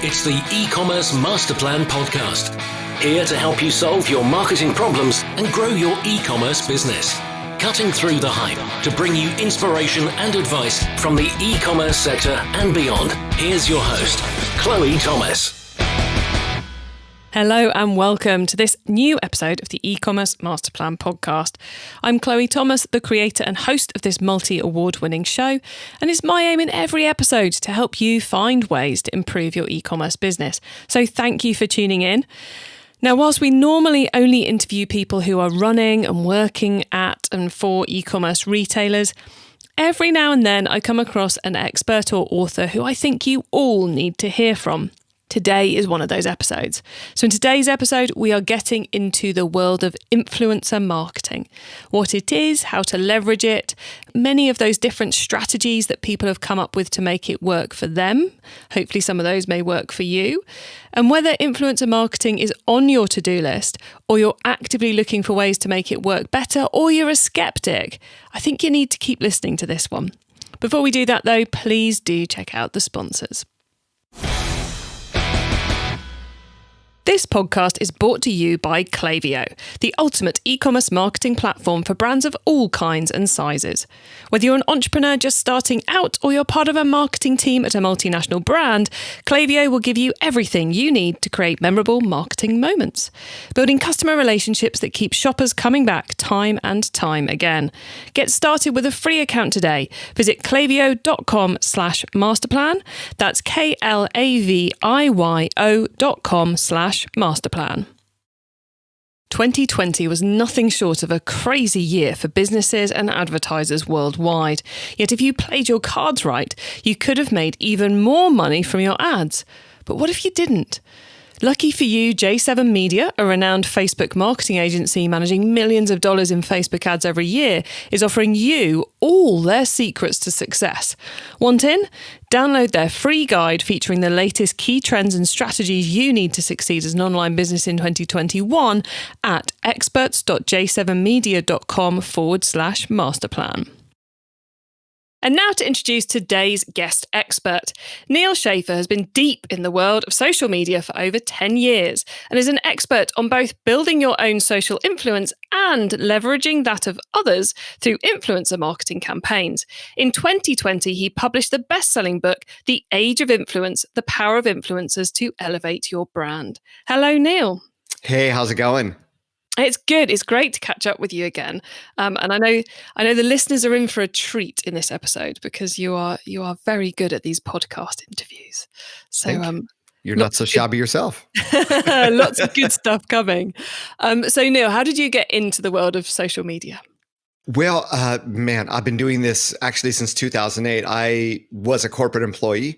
It's the e-commerce master plan podcast. Here to help you solve your marketing problems and grow your e-commerce business. Cutting through the hype to bring you inspiration and advice from the e-commerce sector and beyond. Here's your host, Chloe Thomas. Hello and welcome to this new episode of the e-commerce master plan podcast. I'm Chloe Thomas, the creator and host of this multi-award-winning show, and it's my aim in every episode to help you find ways to improve your e-commerce business. So thank you for tuning in. Now, whilst we normally only interview people who are running and working at and for e-commerce retailers, every now and then I come across an expert or author who I think you all need to hear from. Today is one of those episodes. So in today's episode, we are getting into the world of influencer marketing, what it is, how to leverage it, many of those different strategies that people have come up with to make it work for them. Hopefully some of those may work for you. And whether influencer marketing is on your to-do list, or you're actively looking for ways to make it work better, or you're a skeptic, I think you need to keep listening to this one. Before we do that though, please do check out the sponsors. This podcast is brought to you by Klaviyo, the ultimate e-commerce marketing platform for brands of all kinds and sizes. Whether you're an entrepreneur just starting out or you're part of a marketing team at a multinational brand, Klaviyo will give you everything you need to create memorable marketing moments, building customer relationships that keep shoppers coming back time and time again. Get started with a free account today. Visit klaviyo.com/masterplan. That's KLAVIYO.com/masterplan. 2020 was nothing short of a crazy year for businesses and advertisers worldwide. Yet if you played your cards right, you could have made even more money from your ads. But what if you didn't? Lucky for you, J7 Media, a renowned Facebook marketing agency managing millions of dollars in Facebook ads every year, is offering you all their secrets to success. Want in? Download their free guide featuring the latest key trends and strategies you need to succeed as an online business in 2021 at experts.j7media.com/masterplan. And now to introduce today's guest expert. Neal Schaffer has been deep in the world of social media for over 10 years and is an expert on both building your own social influence and leveraging that of others through influencer marketing campaigns. In 2020, he published the best-selling book, The Age of Influence, The Power of Influencers to Elevate Your Brand. Hello, Neal. Hey, how's it going? It's good. It's great to catch up with you again. And I know the listeners are in for a treat in this episode because you are very good at these podcast interviews. So you're not so shabby yourself. Lots of good stuff coming. So Neal, how did you get into the world of social media? Well, I've been doing this actually since 2008. I was a corporate employee.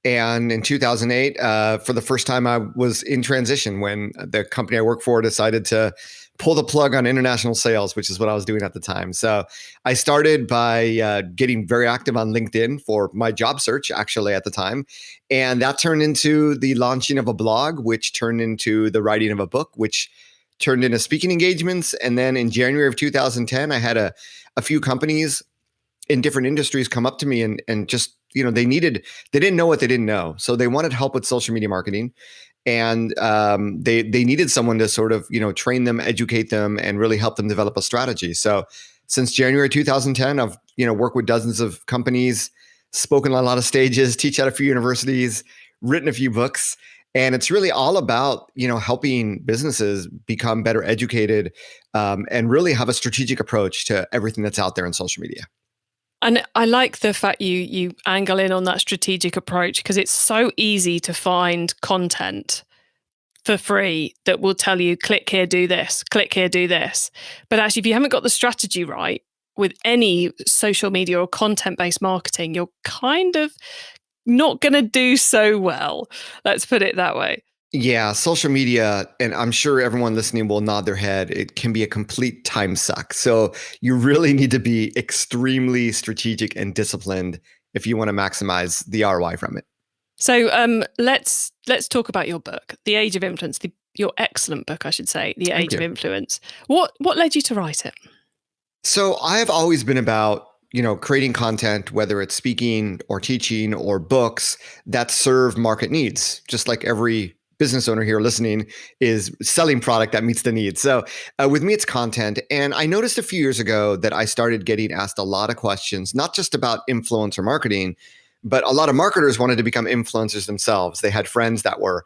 And in 2008, for the first time, I was in transition when the company I work for decided to pull the plug on international sales, which is what I was doing at the time. So I started by getting very active on LinkedIn for my job search, actually, at the time. And that turned into the launching of a blog, which turned into the writing of a book, which turned into speaking engagements. And then in January of 2010, I had a few companies in different industries come up to me and just, they didn't know what they didn't know. So they wanted help with social media marketing. And they needed someone to sort of, train them, educate them, and really help them develop a strategy. So since January 2010, I've, worked with dozens of companies, spoken on a lot of stages, teach at a few universities, written a few books. And it's really all about, helping businesses become better educated and really have a strategic approach to everything that's out there in social media. And I like the fact you angle in on that strategic approach because it's so easy to find content for free that will tell you, click here, do this, click here, do this. But actually, if you haven't got the strategy right with any social media or content-based marketing, you're kind of not going to do so well. Let's put it that way. Yeah, social media, and I'm sure everyone listening will nod their head, it can be a complete time suck. So you really need to be extremely strategic and disciplined if you want to maximize the ROI from it. So let's talk about your book, The Age of Influence, your excellent book, I should say, The Age of Influence. What led you to write it? So I have always been about, creating content, whether it's speaking or teaching or books that serve market needs, just like every business owner here listening is selling product that meets the needs. So with me, it's content. And I noticed a few years ago that I started getting asked a lot of questions, not just about influencer marketing, but a lot of marketers wanted to become influencers themselves. They had friends that were,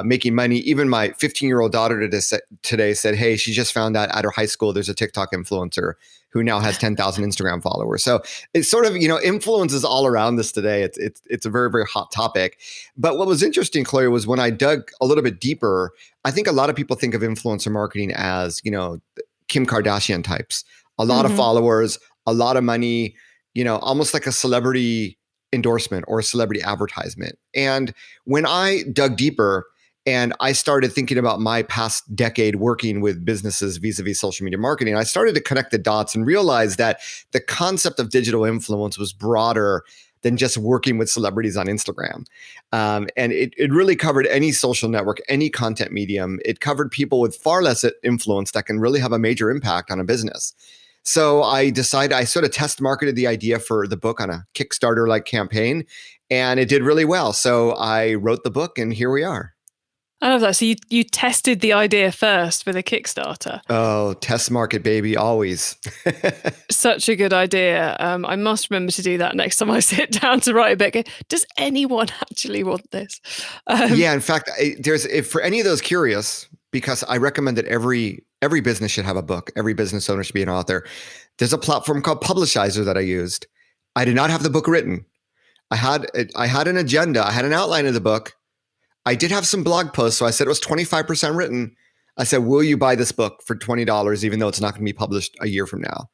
making money. Even my 15-year-old daughter today said, hey, she just found out at her high school there's a TikTok influencer who now has 10,000 Instagram followers. So it's sort of, influence is all around this today. It's a very, very hot topic. But what was interesting, Chloe, was when I dug a little bit deeper, I think a lot of people think of influencer marketing as, Kim Kardashian types, a lot of followers, a lot of money, almost like a celebrity endorsement or a celebrity advertisement. And when I dug deeper, and I started thinking about my past decade working with businesses vis-a-vis social media marketing, I started to connect the dots and realize that the concept of digital influence was broader than just working with celebrities on Instagram. And it really covered any social network, any content medium. It covered people with far less influence that can really have a major impact on a business. So I decided, I sort of test marketed the idea for the book on a Kickstarter-like campaign, and it did really well. So I wrote the book, and here we are. I love that. So you tested the idea first with a Kickstarter. Oh, test market, baby, always. Such a good idea. I must remember to do that next time I sit down to write a book. Does anyone actually want this? Yeah, in fact, if for any of those curious, because I recommend that every business should have a book. Every business owner should be an author. There's a platform called Publishizer that I used. I did not have the book written. I had an agenda. I had an outline of the book. I did have some blog posts, so I said it was 25% written. I said, will you buy this book for $20, even though it's not going to be published a year from now?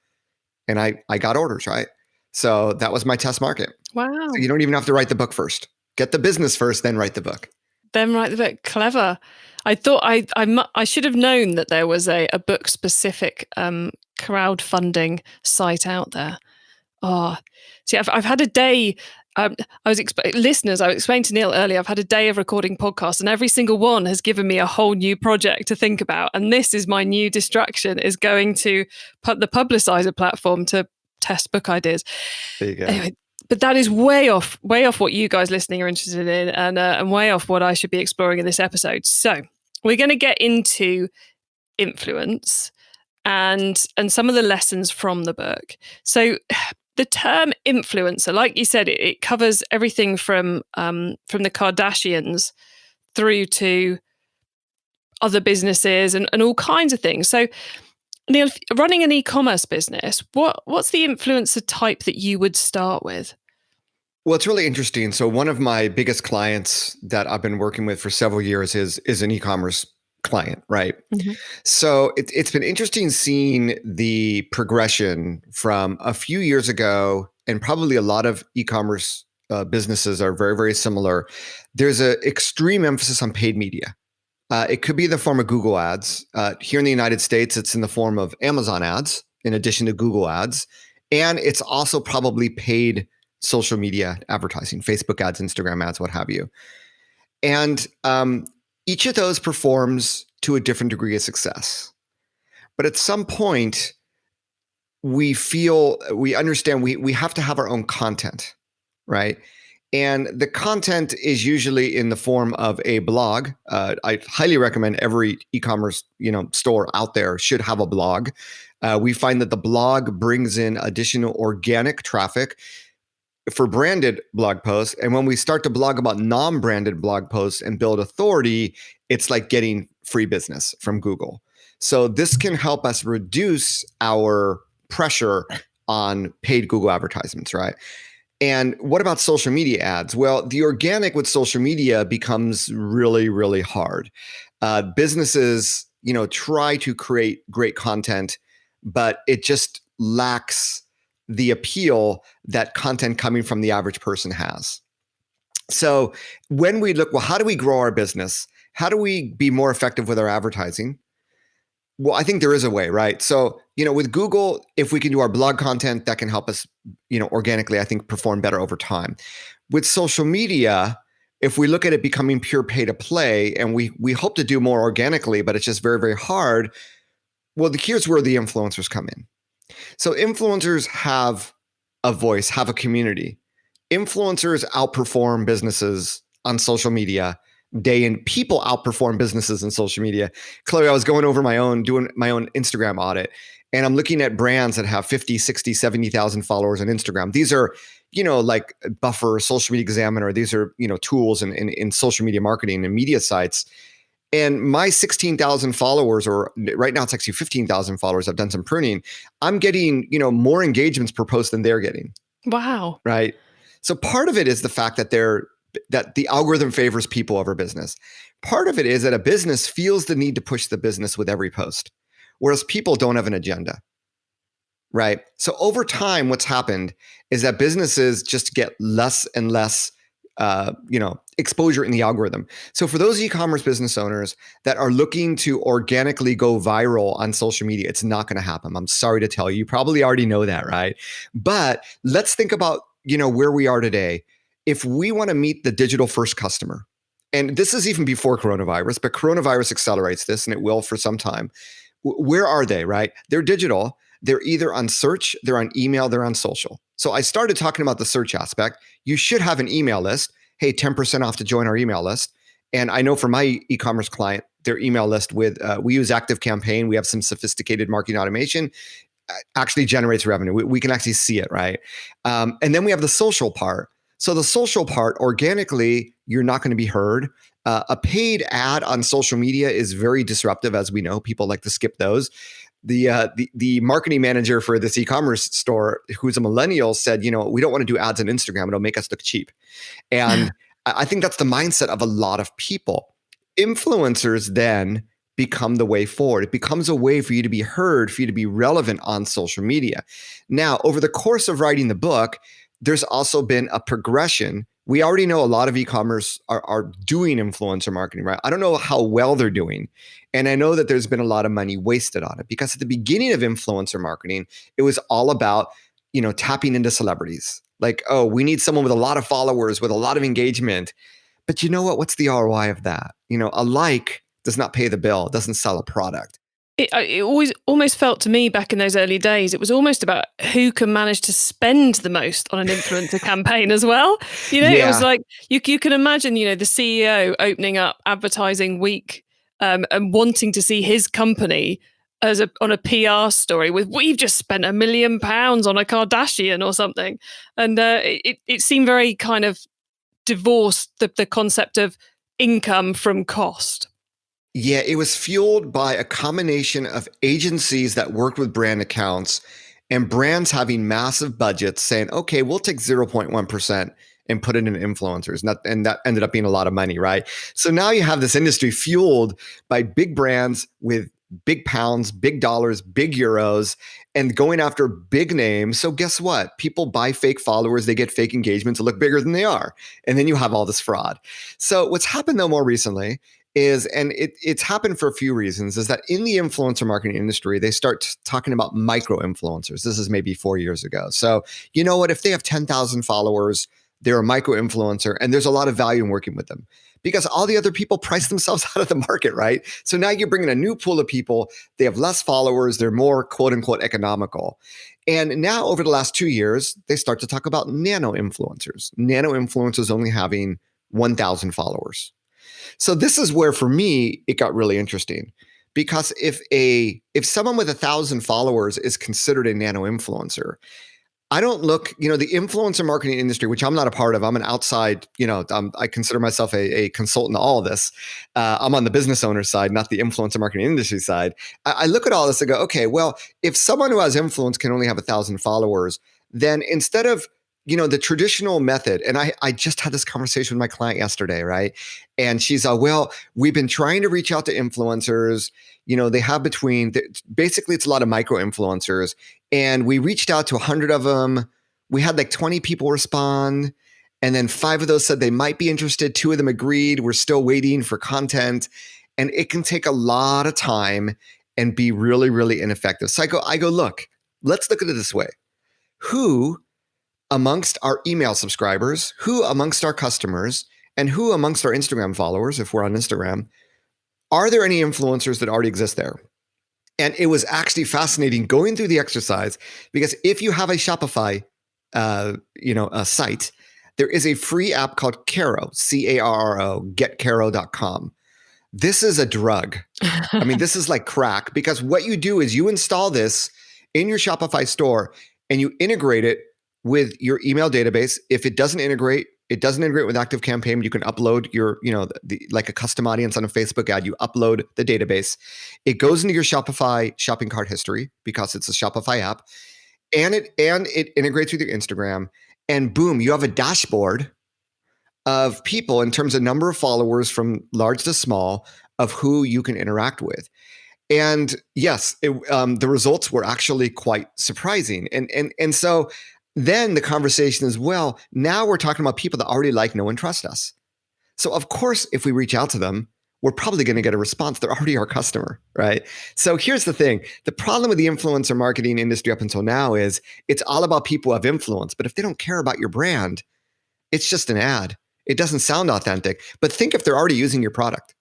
And I got orders, right? So that was my test market. Wow. So you don't even have to write the book first. Get the business first, then write the book. Then write the book. Clever. I thought I should have known that there was a book-specific crowdfunding site out there. Oh, see, I've had a day. Listeners, I was explaining to Neal earlier, I've had a day of recording podcasts, and every single one has given me a whole new project to think about. And this is my new distraction, is going to the Publishizer platform to test book ideas. There you go. Anyway, but that is way off what you guys listening are interested in, and way off what I should be exploring in this episode. So we're going to get into influence and some of the lessons from the book. So the term influencer, like you said, it covers everything from the Kardashians through to other businesses and all kinds of things. So, Neal, running an e-commerce business, what's the influencer type that you would start with? Well, it's really interesting. So one of my biggest clients that I've been working with for several years is an e-commerce client, right? Mm-hmm. So it's been interesting seeing the progression from a few years ago, and probably a lot of e-commerce businesses are very, very similar. There's an extreme emphasis on paid media. It could be in the form of Google ads. Here in the United States, it's in the form of Amazon ads, in addition to Google ads. And it's also probably paid social media advertising, Facebook ads, Instagram ads, what have you. And each of those performs to a different degree of success. But at some point, we understand we have to have our own content, right? And the content is usually in the form of a blog. I highly recommend every e-commerce store out there should have a blog. We find that the blog brings in additional organic traffic for branded blog posts. And when we start to blog about non-branded blog posts and build authority, it's like getting free business from Google. So this can help us reduce our pressure on paid Google advertisements, right? And what about social media ads? Well, the organic with social media becomes really, really hard. Businesses, try to create great content, but it just lacks the appeal that content coming from the average person has. So when we look, well, how do we grow our business? How do we be more effective with our advertising? Well, I think there is a way, right? So, with Google, if we can do our blog content, that can help us, organically, I think, perform better over time. With social media, if we look at it becoming pure pay to play, and we hope to do more organically, but it's just very, very hard. Well, here's where the influencers come in. So influencers have a voice, have a community. Influencers outperform businesses on social media day in. People outperform businesses in social media. Chloe, I was doing my own Instagram audit, and I'm looking at brands that have 50, 60, 70,000 followers on Instagram. These are, like Buffer, Social Media Examiner. These are, tools in social media marketing and media sites. And my 16,000 followers, or right now it's actually 15,000 followers, I've done some pruning. I'm getting, more engagements per post than they're getting. Wow. Right. So part of it is the fact that the algorithm favors people over business. Part of it is that a business feels the need to push the business with every post, whereas people don't have an agenda. Right. So over time, what's happened is that businesses just get less and less exposure in the algorithm. So for those e-commerce business owners that are looking to organically go viral on social media, it's not going to happen. I'm sorry to tell you, you probably already know that, right? But let's think about, where we are today. If we want to meet the digital first customer, and this is even before coronavirus, but coronavirus accelerates this, and it will for some time. Where are they, right? They're digital. They're either on search, they're on email, they're on social. So I started talking about the search aspect. You should have an email list. Hey, 10% off to join our email list. And I know for my e-commerce client, their email list we use ActiveCampaign. We have some sophisticated marketing automation, actually generates revenue. We can actually see it, right? And then we have the social part. So the social part, organically, you're not going to be heard. A paid ad on social media is very disruptive, as we know. People like to skip those. The marketing manager for this e-commerce store, who's a millennial, said, we don't want to do ads on Instagram. It'll make us look cheap. And I think that's the mindset of a lot of people. Influencers then become the way forward. It becomes a way for you to be heard, for you to be relevant on social media. Now, over the course of writing the book, there's also been a progression. We already know a lot of e-commerce are doing influencer marketing, right? I don't know how well they're doing. And I know that there's been a lot of money wasted on it, because at the beginning of influencer marketing, it was all about, tapping into celebrities. Like, oh, we need someone with a lot of followers, with a lot of engagement. But you know what? What's the ROI of that? A like does not pay the bill, doesn't sell a product. It always almost felt to me back in those early days, it was almost about who can manage to spend the most on an influencer campaign as well. It was like, you can imagine, the CEO opening up advertising week and wanting to see his company on a PR story with, we've just spent £1 million on a Kardashian or something. And it seemed very kind of divorced the concept of income from cost. Yeah, it was fueled by a combination of agencies that worked with brand accounts and brands having massive budgets saying, okay, we'll take 0.1% and put it in influencers. And that ended up being a lot of money, right? So now you have this industry fueled by big brands with big pounds, big dollars, big euros, and going after big names. So guess what? People buy fake followers, they get fake engagements to look bigger than they are. And then you have all this fraud. So what's happened though more recently is, and it's happened for a few reasons, is that in the influencer marketing industry, they start talking about micro influencers. This is maybe 4 years ago. So you know what? If they have 10,000 followers, they're a micro influencer, and there's a lot of value in working with them, because all the other people price themselves out of the market, right? So now you're bringing a new pool of people. They have less followers. They're more quote unquote economical. And now over the last 2 years, they start to talk about nano influencers. Nano influencers only having 1,000 followers. So this is where, for me, it got really interesting, because if someone with 1,000 followers is considered a nano influencer, I don't look, the influencer marketing industry, which I'm not a part of. I'm an outside, I consider myself a consultant to all of this. I'm on the business owner side, not the influencer marketing industry side. I look at all this and go, okay, well, if someone who has influence can only have 1,000 followers, then instead of the traditional method, and I just had this conversation with my client yesterday, right? And she's, well, we've been trying to reach out to influencers. They have basically it's a lot of micro influencers. And we reached out to 100 of them. We had like 20 people respond. And then 5 of those said they might be interested. 2 of them agreed. We're still waiting for content. And it can take a lot of time and be really, really ineffective. So I go, look, let's look at it this way. Who amongst our email subscribers, who amongst our customers, and who amongst our Instagram followers, if we're on Instagram, are there any influencers that already exist there? And it was actually fascinating going through the exercise, because if you have a Shopify a site, there is a free app called Caro, Carro, getcaro.com. This is a drug. I mean, this is like crack, because what you do is you install this in your Shopify store and you integrate it with your email database. If it doesn't integrate, it doesn't integrate with ActiveCampaign. You can upload your, like a custom audience on a Facebook ad. You upload the database. It goes into your Shopify shopping cart history because it's a Shopify app, and it integrates with your Instagram. And boom, you have a dashboard of people in terms of number of followers from large to small of who you can interact with. And yes, the results were actually quite surprising. And so then the conversation is, well, now we're talking about people that already like, know, and trust us. So of course, if we reach out to them, we're probably going to get a response. They're already our customer, right? So here's the thing. The problem with the influencer marketing industry up until now is it's all about people who have influence. But if they don't care about your brand, it's just an ad. It doesn't sound authentic. But think if they're already using your product.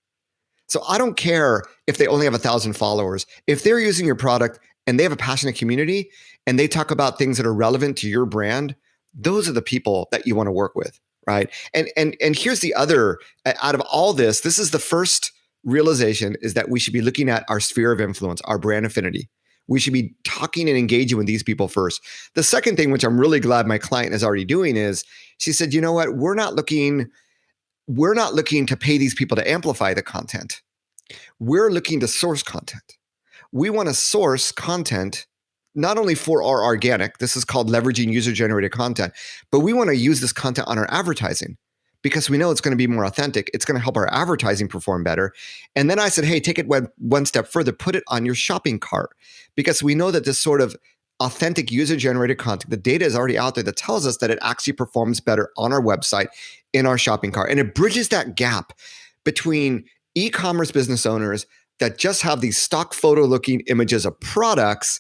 So I don't care if they only have 1,000 followers. If they're using your product and they have a passionate community and they talk about things that are relevant to your brand, those are the people that you want to work with, right? And here's the other, out of all this is the first realization, is that we should be looking at our sphere of influence, our brand affinity. We should be talking and engaging with these people first. The second thing, which I'm really glad my client is already doing, is she said, you know what, we're not looking to pay these people to amplify the content. We're looking to source content. We want to source content not only for our organic, this is called leveraging user-generated content, but we want to use this content on our advertising because we know it's going to be more authentic. It's going to help our advertising perform better. And then I said, hey, take it one step further, put it on your shopping cart, because we know that this sort of authentic user-generated content, the data is already out there that tells us that it actually performs better on our website in our shopping cart. And it bridges that gap between e-commerce business owners that just have these stock photo looking images of products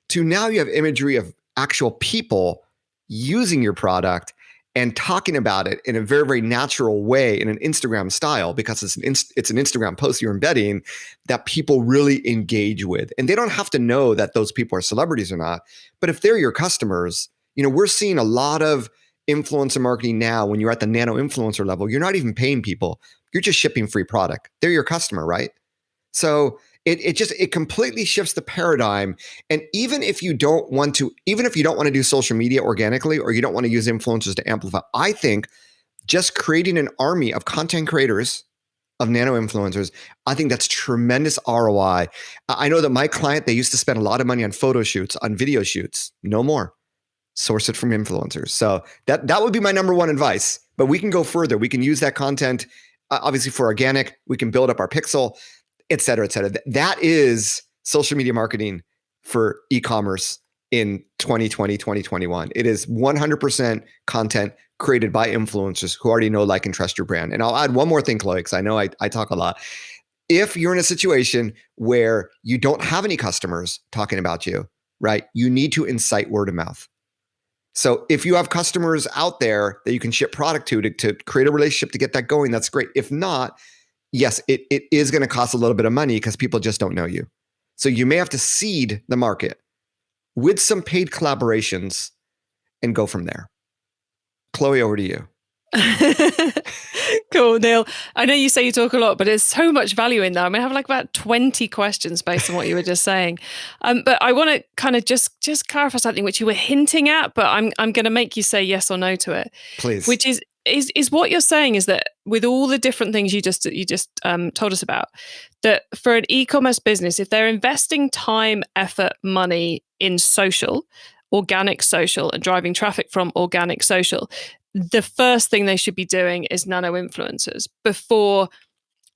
to now you have imagery of actual people using your product and talking about it in a very, very natural way in an Instagram style, because it's an Instagram post you're embedding that people really engage with. And they don't have to know that those people are celebrities or not. But if they're your customers, we're seeing a lot of influencer marketing now. When you're at the nano influencer level, you're not even paying people. You're just shipping free product. They're your customer, right? So it completely shifts the paradigm. And even if you don't want to do social media organically, or you don't want to use influencers to amplify, I think just creating an army of content creators, of nano influencers, I think that's tremendous ROI. I know that my client, they used to spend a lot of money on photo shoots, on video shoots. No more. Source it from influencers. So that would be my number one advice. But we can go further. We can use that content, obviously, for organic. We can build up our pixel, et cetera, et cetera. That is social media marketing for e-commerce in 2020, 2021. It is 100% content created by influencers who already know, like, and trust your brand. And I'll add one more thing, Chloe, because I know I talk a lot. If you're in a situation where you don't have any customers talking about you, right, you need to incite word of mouth. So if you have customers out there that you can ship product to create a relationship to get that going, that's great. If not, yes, it is going to cost a little bit of money because people just don't know you. So you may have to seed the market with some paid collaborations and go from there. Chloe, over to you. Cool, Neal. I know you say you talk a lot, but there's so much value in there. I mean, I have like about 20 questions based on what you were just saying. But I want to kind of just clarify something which you were hinting at, but I'm going to make you say yes or no to it. Please. Which is what you're saying is that with all the different things you just told us about, that for an e-commerce business, if they're investing time, effort, money in social, organic social, and driving traffic from organic social, the first thing they should be doing is nano influencers before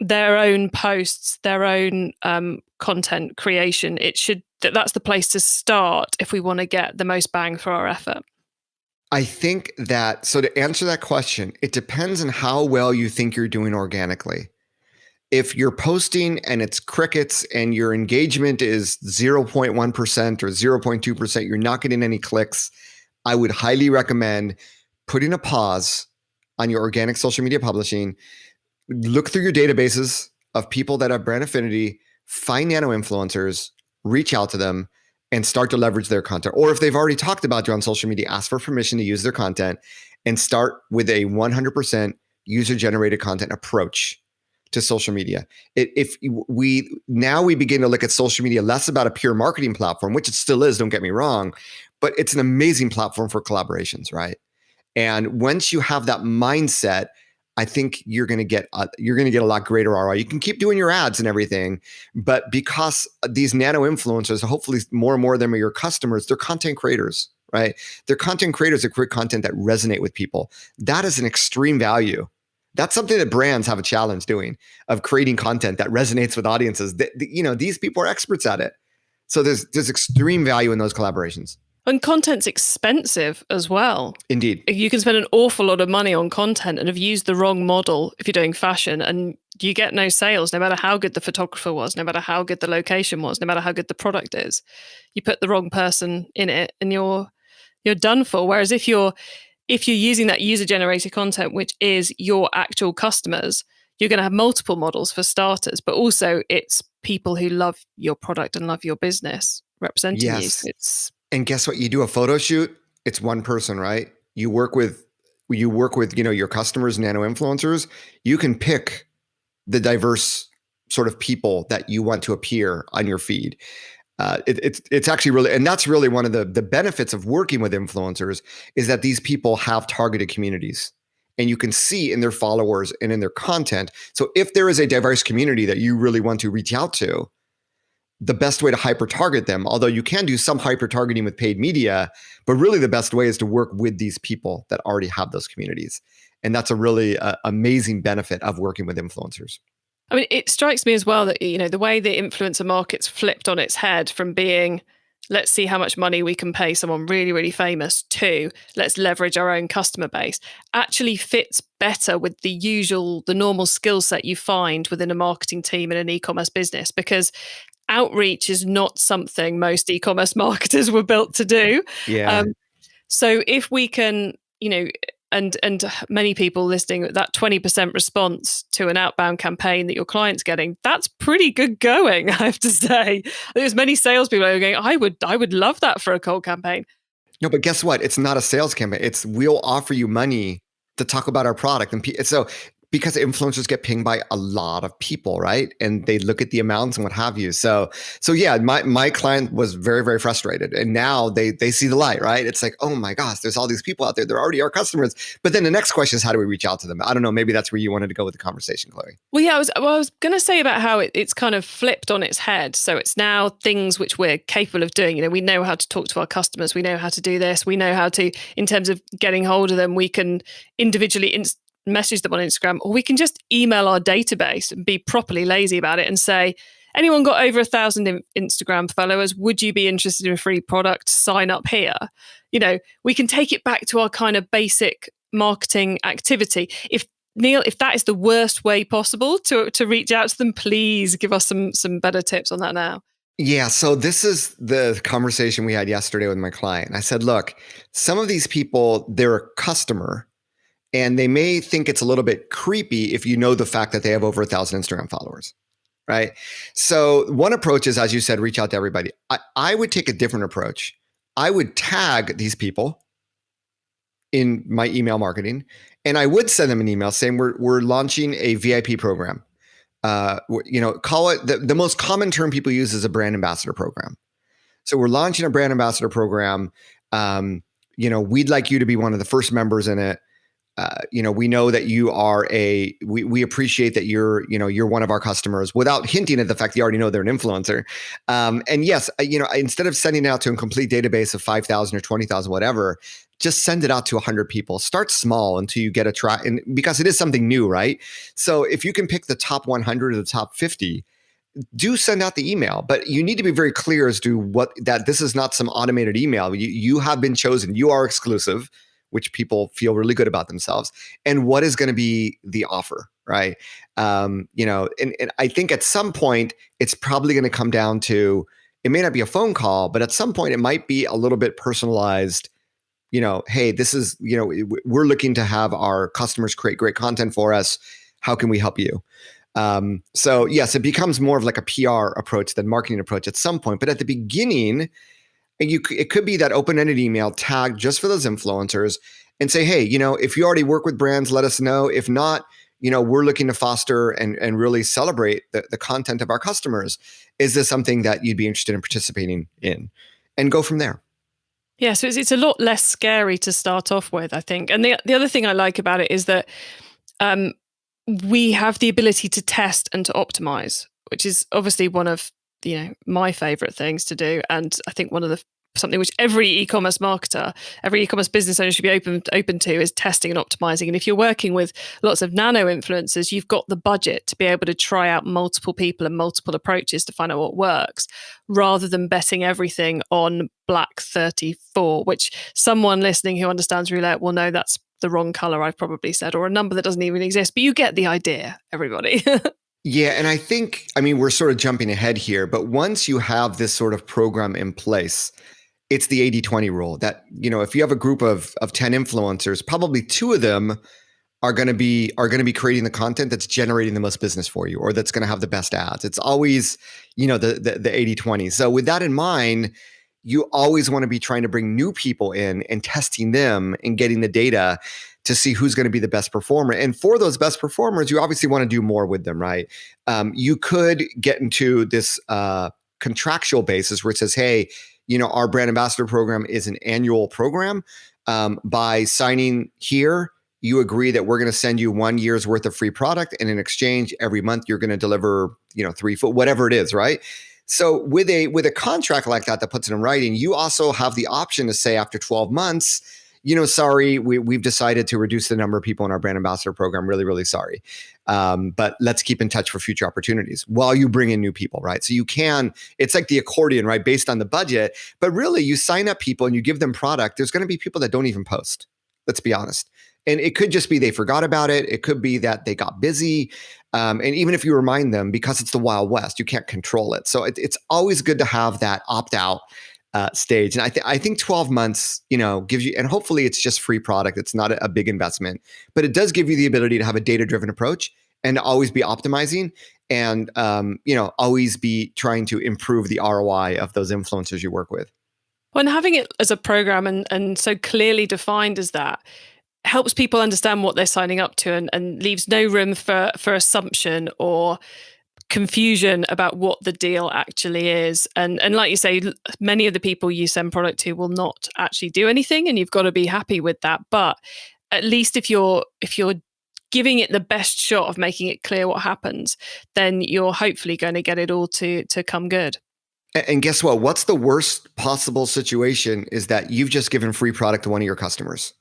their own posts, their own content creation. That's the place to start if we want to get the most bang for our effort. I think that, so to answer that question, it depends on how well you think you're doing organically. If you're posting and it's crickets and your engagement is 0.1% or 0.2%, you're not getting any clicks, I would highly recommend putting a pause on your organic social media publishing. Look through your databases of people that have brand affinity, find nano influencers, reach out to them, and start to leverage their content. Or if they've already talked about you on social media, ask for permission to use their content and start with a 100% user-generated content approach to social media. If we begin to look at social media less about a pure marketing platform, which it still is, don't get me wrong, but it's an amazing platform for collaborations, right? And once you have that mindset, I think you're going to get a lot greater ROI. You can keep doing your ads and everything, but because these nano influencers, hopefully more and more of them are your customers, they're content creators, right? They're content creators that create content that resonate with people. That is an extreme value. That's something that brands have a challenge doing, of creating content that resonates with audiences. These people are experts at it. So there's extreme value in those collaborations. And content's expensive as well. Indeed. You can spend an awful lot of money on content and have used the wrong model if you're doing fashion, and you get no sales, no matter how good the photographer was, no matter how good the location was, no matter how good the product is. You put the wrong person in it and you're done for. Whereas if you're using that user-generated content, which is your actual customers, you're going to have multiple models for starters, but also it's people who love your product and love your business representing you. Yes. And guess what? You do a photo shoot, it's one person, right? You work with your customers, nano influencers. You can pick the diverse sort of people that you want to appear on your feed. It's actually really, and that's really one of the benefits of working with influencers, is that these people have targeted communities, and you can see in their followers and in their content. So if there is a diverse community that you really want to reach out to, the best way to hyper target them, although you can do some hyper targeting with paid media, but really the best way is to work with these people that already have those communities. And that's a really amazing benefit of working with influencers. I mean, it strikes me as well that, the way the influencer market's flipped on its head from being, let's see how much money we can pay someone really, really famous, to let's leverage our own customer base, actually fits better with the normal skill set you find within a marketing team in an e-commerce business, because outreach is not something most e-commerce marketers were built to do. Yeah. So if we can, and many people listening, that 20% response to an outbound campaign that your client's getting, that's pretty good going, I have to say. There's many salespeople who are going, I would love that for a cold campaign. No, but guess what? It's not a sales campaign. We'll offer you money to talk about our product. And so because influencers get pinged by a lot of people, right? And they look at the amounts and what have you. So yeah, my client was very, very frustrated. And now they see the light, right? It's like, oh my gosh, there's all these people out there. They're already our customers. But then the next question is, how do we reach out to them? I don't know. Maybe that's where you wanted to go with the conversation, Chloe. Well, yeah, I was going to say about how it's kind of flipped on its head. So it's now things which we're capable of doing. We know how to talk to our customers. We know how to do this. We know how to, in terms of getting hold of them, we can individually message them on Instagram, or we can just email our database and be properly lazy about it and say, anyone got over 1,000 Instagram followers, would you be interested in a free product? Sign up here. We can take it back to our kind of basic marketing activity. Neal, if that is the worst way possible to reach out to them, please give us some better tips on that now. Yeah, so this is the conversation we had yesterday with my client. I said, look, some of these people, they're a customer, and they may think it's a little bit creepy if you know the fact that they have over 1,000 Instagram followers, right? So one approach is, as you said, reach out to everybody. I would take a different approach. I would tag these people in my email marketing, and I would send them an email saying we're launching a VIP program. Call it the most common term people use is a brand ambassador program. So we're launching a brand ambassador program. We'd like you to be one of the first members in it. We know that you are we appreciate that you're one of our customers, without hinting at the fact that you already know they're an influencer. And yes, instead of sending it out to a complete database of 5,000 or 20,000, whatever, just send it out to 100 people. Start small until you get a try. And because it is something new, right? So if you can pick the top 100 or the top 50, do send out the email, but you need to be very clear as to that this is not some automated email. You have been chosen. You are exclusive, which people feel really good about themselves, and what is going to be the offer, right? And I think at some point it's probably going to come down to, it may not be a phone call, but at some point it might be a little bit personalized. Hey, this is, we're looking to have our customers create great content for us. How can we help you? So yes, it becomes more of like a PR approach than marketing approach at some point. But at the beginning, And it could be that open-ended email tagged just for those influencers and say, hey, if you already work with brands, let us know. If not, we're looking to foster and really celebrate the content of our customers. Is this something that you'd be interested in participating in? And go from there. Yeah, so it's a lot less scary to start off with, I think. And the other thing I like about it is that we have the ability to test and to optimize, which is obviously one of my favorite things to do, and I think something which every e-commerce marketer, every e-commerce business owner should be open to is testing and optimizing. And if you're working with lots of nano influencers, you've got the budget to be able to try out multiple people and multiple approaches to find out what works, rather than betting everything on black 34, which someone listening who understands roulette will know that's the wrong color I've probably said, or a number that doesn't even exist. But you get the idea, everybody. Yeah. And I think, we're sort of jumping ahead here, but once you have this sort of program in place, it's the 80-20 rule that, if you have a group of 10 influencers, probably 2 of them are going to be creating the content that's generating the most business for you, or that's going to have the best ads. It's always, the 80-20. So with that in mind, you always want to be trying to bring new people in and testing them and getting the data to see who's going to be the best performer. And for those best performers, you obviously want to do more with them, right? You could get into this contractual basis where it says, hey, our brand ambassador program is an annual program. By signing here, you agree that we're going to send you 1 year's worth of free product. And in exchange, every month you're going to deliver, 3 foot, whatever it is, right? So with a contract like that puts it in writing, you also have the option to say after 12 months, sorry, we've decided to reduce the number of people in our brand ambassador program. Really, really sorry. But let's keep in touch for future opportunities while you bring in new people, right? So it's like the accordion, right? Based on the budget, but really you sign up people and you give them product. There's going to be people that don't even post. Let's be honest. And it could just be they forgot about it. It could be that they got busy. And even if you remind them, because it's the Wild West, you can't control it. So it's always good to have that opt-out stage. And I think 12 months, gives you, and hopefully it's just free product. It's not a big investment, but it does give you the ability to have a data-driven approach and to always be optimizing and, always be trying to improve the ROI of those influencers you work with. When having it as a program and so clearly defined as that, helps people understand what they're signing up to and leaves no room for assumption or confusion about what the deal actually is. And like you say, many of the people you send product to will not actually do anything, and you've got to be happy with that. But at least if you're giving it the best shot of making it clear what happens, then you're hopefully going to get it all to come good. And guess what? What's the worst possible situation is that you've just given free product to one of your customers.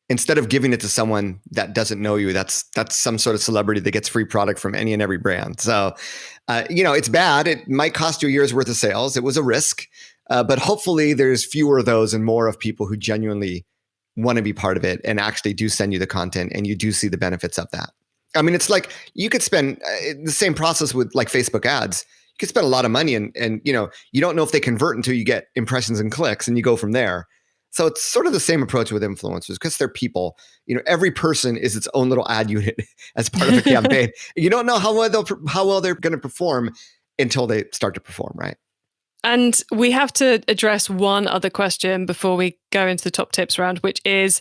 Instead of giving it to someone that doesn't know you, that's some sort of celebrity that gets free product from any and every brand. So, it's bad. It might cost you a year's worth of sales. It was a risk, but hopefully there's fewer of those and more of people who genuinely want to be part of it and actually do send you the content and you do see the benefits of that. It's like you could spend the same process with like Facebook ads. You could spend a lot of money and you don't know if they convert until you get impressions and clicks and you go from there. So it's sort of the same approach with influencers because they're people. Every person is its own little ad unit as part of a campaign. You don't know how well they're going to perform until they start to perform, right? And we have to address one other question before we go into the top tips round, which is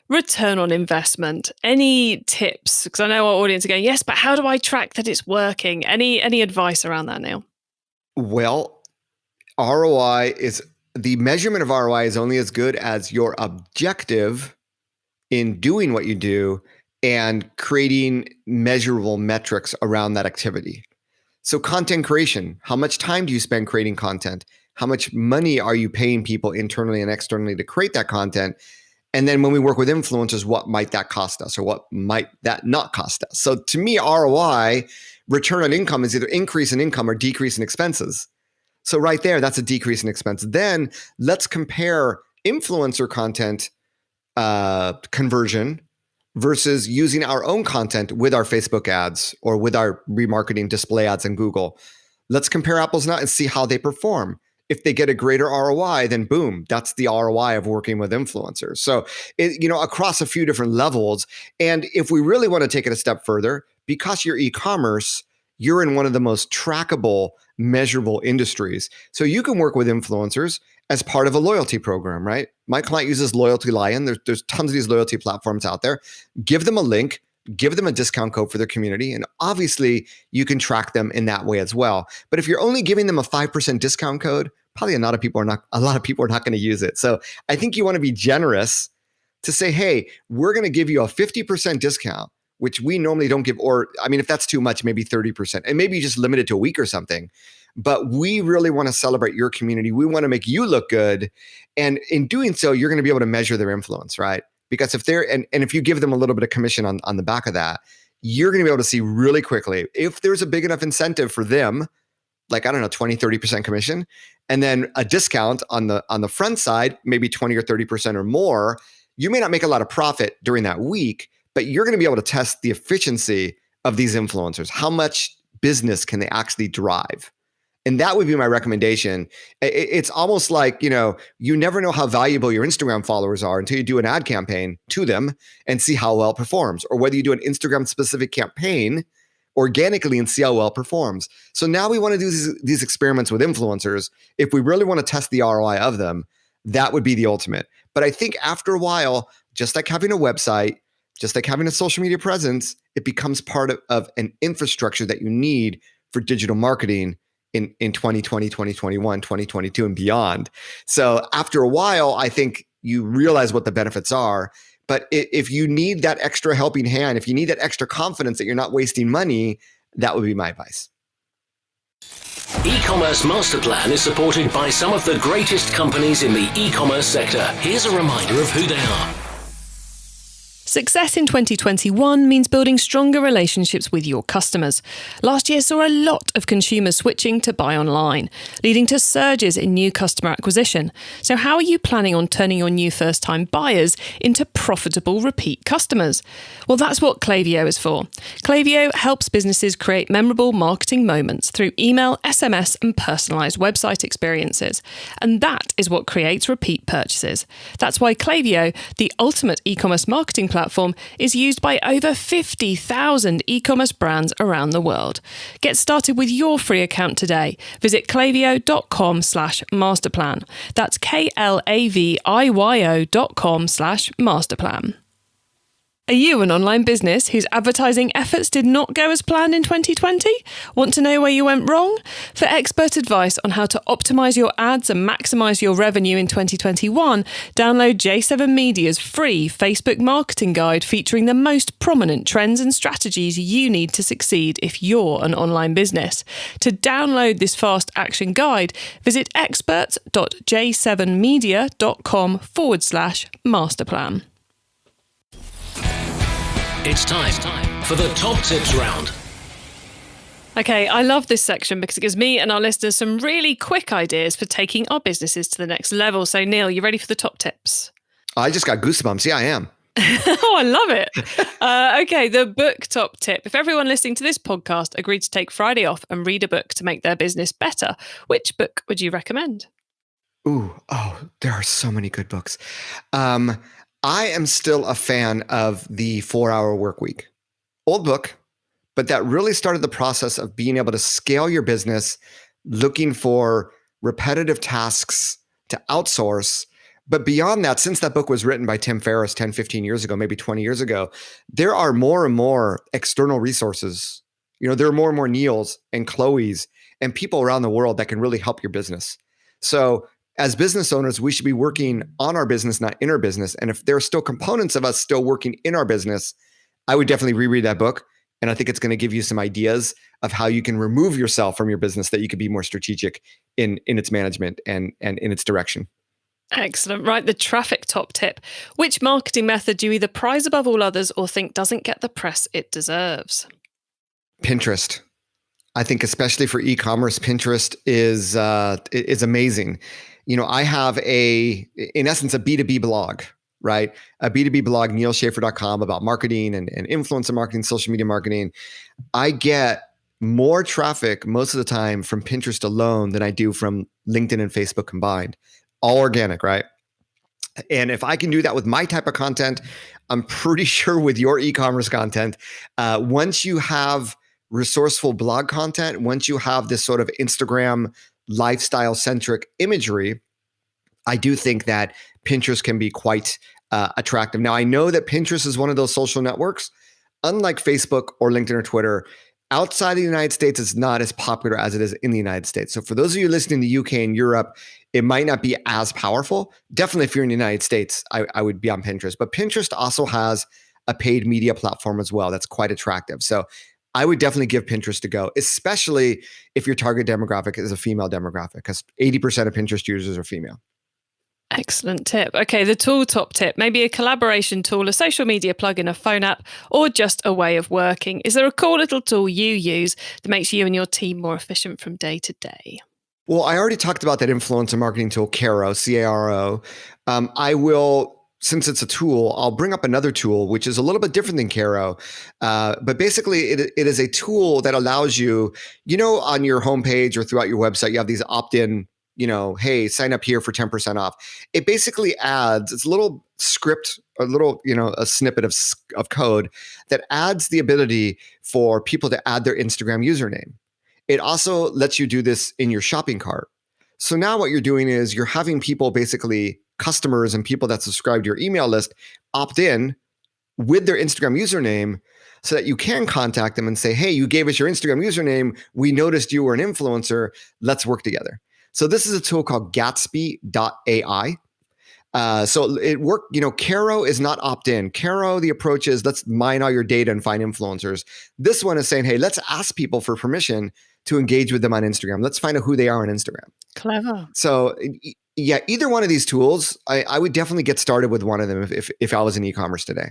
return on investment. Any tips? Because I know our audience are going, yes, but how do I track that it's working? Any advice around that, Neal? Well, the measurement of ROI is only as good as your objective in doing what you do and creating measurable metrics around that activity. So content creation, how much time do you spend creating content? How much money are you paying people internally and externally to create that content? And then when we work with influencers, what might that cost us or what might that not cost us? So to me, ROI, return on income, is either increase in income or decrease in expenses. So right there, that's a decrease in expense. Then let's compare influencer content conversion versus using our own content with our Facebook ads or with our remarketing display ads in Google. Let's compare apples and see how they perform. If they get a greater ROI, then boom, that's the ROI of working with influencers. So, across a few different levels. And if we really want to take it a step further, because you're e-commerce, you're in one of the most trackable, measurable industries. So you can work with influencers as part of a loyalty program, right? My client uses Loyalty Lion. There's tons of these loyalty platforms out there. Give them a link, give them a discount code for their community. And obviously you can track them in that way as well. But if you're only giving them a 5% discount code, probably a lot of people are not going to use it. So I think you want to be generous to say, hey, we're going to give you a 50% discount, which we normally don't give, or I mean, if that's too much, maybe 30%, and maybe you just limit it to a week or something. But we really want to celebrate your community. We want to make you look good. And in doing so, you're going to be able to measure their influence, right? Because if they're, and if you give them a little bit of commission on the back of that, you're going to be able to see really quickly if there's a big enough incentive for them, like, I don't know, 20, 30% commission, and then a discount on the front side, maybe 20 or 30% or more. You may not make a lot of profit during that week, but you're going to be able to test the efficiency of these influencers. How much business can they actually drive? And that would be my recommendation. It's almost like, you never know how valuable your Instagram followers are until you do an ad campaign to them and see how well it performs, or whether you do an Instagram specific campaign organically and see how well it performs. So now we want to do these experiments with influencers. If we really want to test the ROI of them, that would be the ultimate. But I think after a while, just like having a website, just like having a social media presence, it becomes part of an infrastructure that you need for digital marketing in 2020, 2021, 2022, and beyond. So after a while, I think you realize what the benefits are. But if you need that extra helping hand, if you need that extra confidence that you're not wasting money, that would be my advice. E-commerce Master Plan is supported by some of the greatest companies in the e-commerce sector. Here's a reminder of who they are. Success in 2021 means building stronger relationships with your customers. Last year saw a lot of consumers switching to buy online, leading to surges in new customer acquisition. So how are you planning on turning your new first-time buyers into profitable repeat customers? Well, that's what Klaviyo is for. Klaviyo helps businesses create memorable marketing moments through email, SMS, and personalized website experiences. And that is what creates repeat purchases. That's why Klaviyo, the ultimate e-commerce marketing platform, is used by over 50,000 e-commerce brands around the world. Get started with your free account today. Visit klaviyo.com/masterplan. That's klaviyo.com/masterplan. Are you an online business whose advertising efforts did not go as planned in 2020? Want to know where you went wrong? For expert advice on how to optimize your ads and maximize your revenue in 2021, download J7 Media's free Facebook marketing guide featuring the most prominent trends and strategies you need to succeed if you're an online business. To download this fast action guide, visit experts.j7media.com/masterplan. It's time for the top tips round. Okay, I love this section because it gives me and our listeners some really quick ideas for taking our businesses to the next level. So, Neal, you ready for the top tips? I just got goosebumps. Yeah, I am. Oh, I love it. Okay, the book top tip. If everyone listening to this podcast agreed to take Friday off and read a book to make their business better, which book would you recommend? There are so many good books. I am still a fan of the 4-Hour Workweek. Old book, but that really started the process of being able to scale your business, looking for repetitive tasks to outsource. But beyond that, since that book was written by Tim Ferriss 10, 15 years ago, maybe 20 years ago, there are more and more external resources. There are more and more Neals and Chloes and people around the world that can really help your business. So as business owners, we should be working on our business, not in our business. And if there are still components of us still working in our business, I would definitely reread that book. And I think it's going to give you some ideas of how you can remove yourself from your business, that you could be more strategic in its management and in its direction. Excellent. Right, the traffic top tip. Which marketing method do you either prize above all others or think doesn't get the press it deserves? Pinterest. I think especially for e-commerce, Pinterest is amazing. I have in essence, a B2B blog, right? A B2B blog, nealschaffer.com, about marketing and influencer marketing, social media marketing. I get more traffic most of the time from Pinterest alone than I do from LinkedIn and Facebook combined. All organic, right? And if I can do that with my type of content, I'm pretty sure with your e-commerce content, once you have resourceful blog content, once you have this sort of Instagram lifestyle centric imagery, I do think that Pinterest can be quite attractive. Now, I know that Pinterest is one of those social networks, unlike Facebook or LinkedIn or Twitter. Outside the United States, it's not as popular as it is in the United States. So for those of you listening in the UK and Europe, it might not be as powerful. Definitely if you're in the United States, I would be on Pinterest. But Pinterest also has a paid media platform as well that's quite attractive. So I would definitely give Pinterest a go, especially if your target demographic is a female demographic, because 80% of Pinterest users are female. Excellent tip. Okay, the tool top tip, maybe a collaboration tool, a social media plugin, a phone app, or just a way of working. Is there a cool little tool you use that makes you and your team more efficient from day to day? Well, I already talked about that influencer marketing tool, Caro, C-A-R-O. I will, since it's a tool, I'll bring up another tool, which is a little bit different than Caro. But basically, it is a tool that allows you, on your homepage or throughout your website, you have these opt-in, hey, sign up here for 10% off. It basically adds, it's a little script, a little, a snippet of code that adds the ability for people to add their Instagram username. It also lets you do this in your shopping cart. So now what you're doing is you're having people, basically customers and people that subscribe to your email list, opt in with their Instagram username so that you can contact them and say, hey, you gave us your Instagram username. We noticed you were an influencer. Let's work together. So this is a tool called Gatsby.ai. So it worked, Caro is not opt-in. Caro, the approach is let's mine all your data and find influencers. This one is saying, hey, let's ask people for permission to engage with them on Instagram. Let's find out who they are on Instagram. Clever. So yeah, either one of these tools, I would definitely get started with one of them if I was in e-commerce today.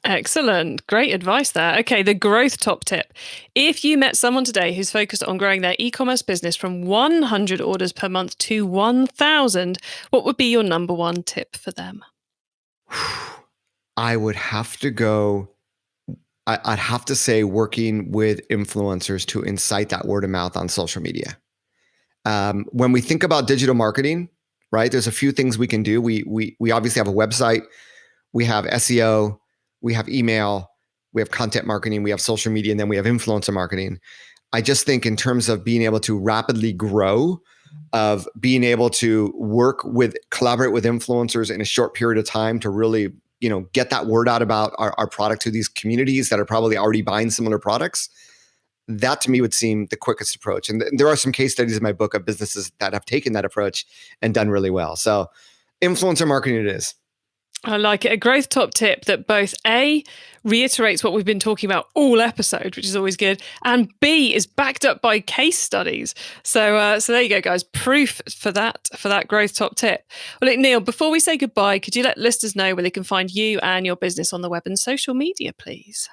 Excellent. Great advice there. Okay, the growth top tip. If you met someone today who's focused on growing their e-commerce business from 100 orders per month to 1,000, what would be your number one tip for them? I would have to go, I'd have to say working with influencers to incite that word of mouth on social media. When we think about digital marketing, right, there's a few things we can do. We obviously have a website, we have SEO, we have email, we have content marketing, we have social media, and then we have influencer marketing. I just think in terms of being able to rapidly grow, of being able to collaborate with influencers in a short period of time to really, get that word out about our product to these communities that are probably already buying similar products, that to me would seem the quickest approach. And there are some case studies in my book of businesses that have taken that approach and done really well. So influencer marketing it is. I like it. A growth top tip that both A, reiterates what we've been talking about all episode, which is always good, and B, is backed up by case studies. So there you go, guys. Proof for that growth top tip. Well, look, Neal, before we say goodbye, could you let listeners know where they can find you and your business on the web and social media, please?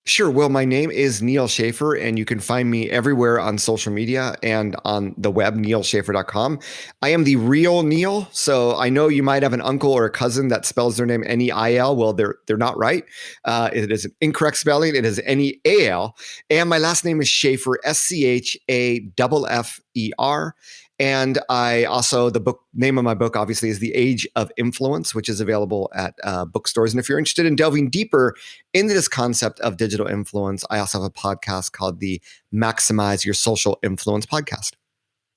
Sure. Well, my name is Neal Schaffer, and you can find me everywhere on social media and on the web, nealschaffer.com. I am the real Neal. So I know you might have an uncle or a cousin that spells their name Neil. Well, they're not right. It is an incorrect spelling. It is Neal. And my last name is Schaffer, Schaffer. And I also, name of my book, obviously, is The Age of Influence, which is available at bookstores. And if you're interested in delving deeper into this concept of digital influence, I also have a podcast called the Maximize Your Social Influence podcast.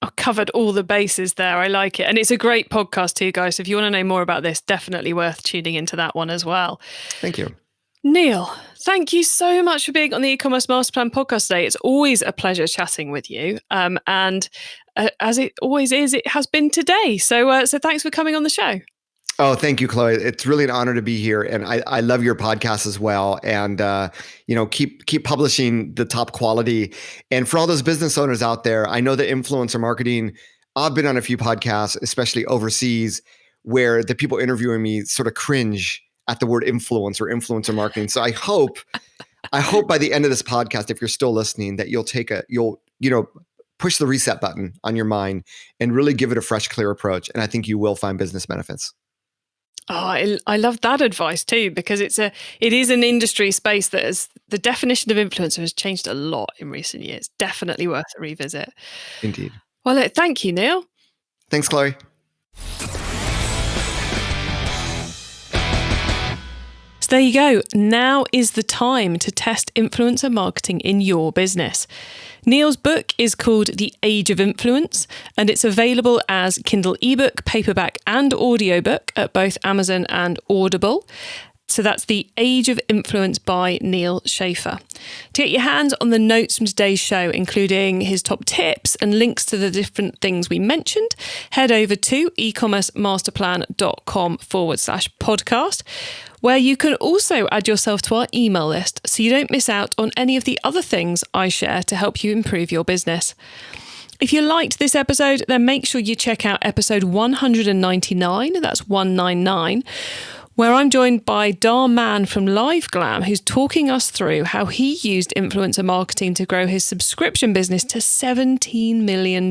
I covered all the bases there. I like it. And it's a great podcast too, guys. So if you want to know more about this, definitely worth tuning into that one as well. Thank you. Neal, thank you so much for being on the E-commerce Master Plan podcast today. It's always a pleasure chatting with you. And as it always is, it has been today. So thanks for coming on the show. Oh, thank you, Chloe. It's really an honor to be here. And I love your podcast as well. And, keep publishing the top quality. And for all those business owners out there, I know that influencer marketing, I've been on a few podcasts, especially overseas, where the people interviewing me sort of cringe at the word influence or influencer marketing. So I hope by the end of this podcast, if you're still listening, that you'll push the reset button on your mind and really give it a fresh, clear approach. And I think you will find business benefits. Oh, I love that advice too, because it is an industry space that is, the definition of influencer has changed a lot in recent years. Definitely worth a revisit. Indeed. Well, thank you, Neal. Thanks, Chloe. So there you go. Now is the time to test influencer marketing in your business. Neal's book is called The Age of Influence, and it's available as Kindle ebook, paperback, and audiobook at both Amazon and Audible. So that's The Age of Influence by Neal Schaffer. To get your hands on the notes from today's show, including his top tips and links to the different things we mentioned, head over to ecommercemasterplan.com/podcast, where you can also add yourself to our email list so you don't miss out on any of the other things I share to help you improve your business. If you liked this episode, then make sure you check out episode 199, that's 199, where I'm joined by Dar Man from LiveGlam, who's talking us through how he used influencer marketing to grow his subscription business to $17 million.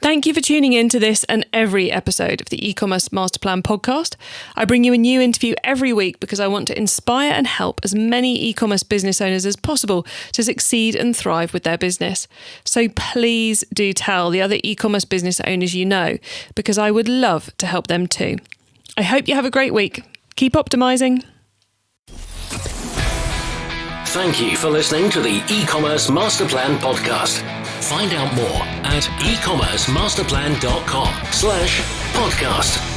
Thank you for tuning in to this and every episode of the E-commerce Master Plan podcast. I bring you a new interview every week because I want to inspire and help as many e-commerce business owners as possible to succeed and thrive with their business. So please do tell the other e-commerce business owners you know, because I would love to help them too. I hope you have a great week. Keep optimizing. Thank you for listening to the E-commerce Master Plan podcast. Find out more at ecommercemasterplan.com/podcast.